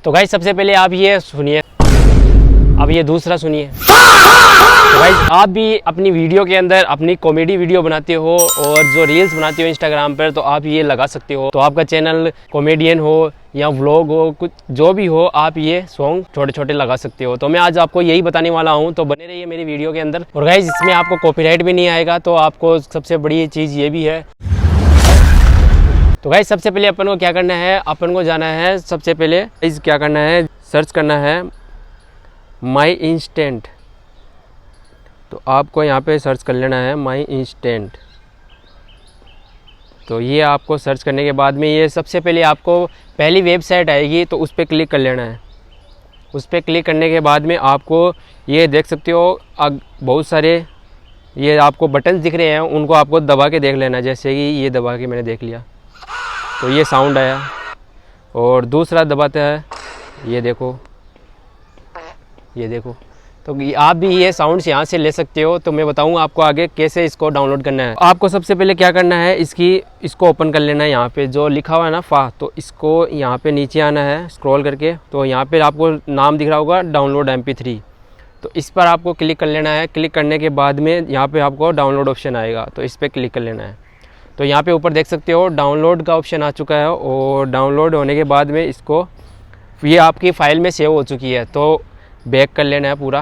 तो गाइस सबसे पहले आप ये सुनिए, अब ये दूसरा सुनिए। तो गाइस आप भी अपनी वीडियो के अंदर अपनी कॉमेडी वीडियो बनाते हो और जो रील्स बनाते हो इंस्टाग्राम पर, तो आप ये लगा सकते हो। तो आपका चैनल कॉमेडियन हो या व्लॉग हो, कुछ जो भी हो, आप ये सॉन्ग छोटे छोटे लगा सकते हो। तो मैं आज आपको यही बताने वाला हूँ, तो बने रहिए मेरी वीडियो के अंदर। और गाइस इसमें आपको कॉपीराइट भी नहीं आएगा, तो आपको सबसे बड़ी चीज़ ये भी है। तो गाइस सबसे पहले अपन को क्या करना है, अपन को जाना है, सबसे पहले इस क्या करना है, सर्च करना है माई इंस्टेंट। तो आपको यहाँ पे सर्च कर लेना है माई इंस्टेंट। तो ये आपको सर्च करने के बाद में ये सबसे पहले आपको पहली वेबसाइट आएगी, तो उस पर क्लिक कर लेना है। उस पर क्लिक करने के बाद में आपको ये देख सकते हो बहुत सारे ये आपको बटन दिख रहे हैं, उनको आपको दबा के देख लेना है। जैसे कि ये दबा के मैंने देख लिया, तो ये साउंड आया। और दूसरा दबाता है, ये देखो, ये देखो। तो आप भी ये साउंड्स यहाँ से ले सकते हो। तो मैं बताऊँगा आपको आगे कैसे इसको डाउनलोड करना है। आपको सबसे पहले क्या करना है, इसको ओपन कर लेना है। यहाँ पे जो लिखा हुआ है ना फा, तो इसको यहाँ पे नीचे आना है स्क्रॉल करके। तो यहाँ पे आपको नाम दिख रहा होगा डाउनलोड MP3, तो इस पर आपको क्लिक कर लेना है। क्लिक करने के बाद में यहाँ पर आपको डाउनलोड ऑप्शन आएगा, तो इस पर क्लिक कर लेना है। तो यहाँ पे ऊपर देख सकते हो डाउनलोड का ऑप्शन आ चुका है। और डाउनलोड होने के बाद में इसको ये आपकी फ़ाइल में सेव हो चुकी है, तो बैक कर लेना है पूरा।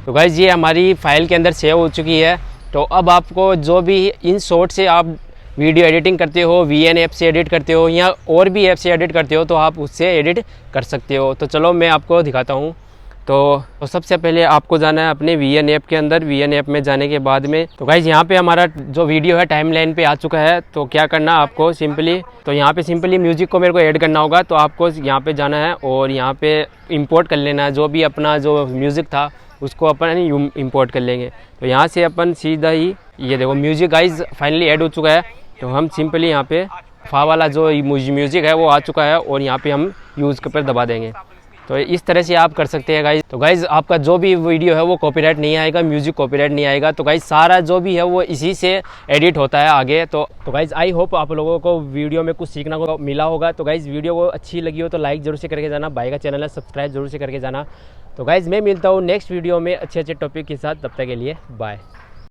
तो गाइस ये हमारी फ़ाइल के अंदर सेव हो चुकी है। तो अब आपको जो भी इन शॉर्ट से आप वीडियो एडिटिंग करते हो, VN ऐप से एडिट करते हो या और भी ऐप से एडिट करते हो, तो आप उससे एडिट कर सकते हो। तो चलो मैं आपको दिखाता हूँ। तो सबसे पहले आपको जाना है अपने VN ऐप के अंदर। VN ऐप में जाने के बाद में तो गाइस यहाँ पे हमारा जो वीडियो है टाइमलाइन पे आ चुका है। तो क्या करना आपको सिंपली, तो यहाँ पे सिंपली म्यूजिक को मेरे को ऐड करना होगा। तो आपको यहाँ पे जाना है और यहाँ पे इंपोर्ट कर लेना है। जो भी अपना जो म्यूज़िक था उसको अपन इंपोर्ट कर लेंगे। तो यहाँ से अपन सीधा ही ये देखो म्यूजिक गाइस फाइनली ऐड हो चुका है। तो हम सिंपली यहाँ पे फा वाला जो म्यूजिक है वो आ चुका है और यहाँ पे हम यूज़ पर दबा देंगे। तो इस तरह से आप कर सकते हैं गाइज। तो गाइज आपका जो भी वीडियो है वो कॉपीराइट नहीं आएगा, म्यूजिक कॉपीराइट नहीं आएगा। तो गाइज सारा जो भी है वो इसी से एडिट होता है आगे। तो गाइज आई होप आप लोगों को वीडियो में कुछ सीखना को मिला होगा। तो गाइज वीडियो को अच्छी लगी हो तो लाइक जरूर से करके जाना, भाई का चैनल है सब्सक्राइब जरूर से करके जाना। तो गाइज मैं मिलता हूँ नेक्स्ट वीडियो में अच्छे अच्छे टॉपिक के साथ, तब तक के लिए बाय।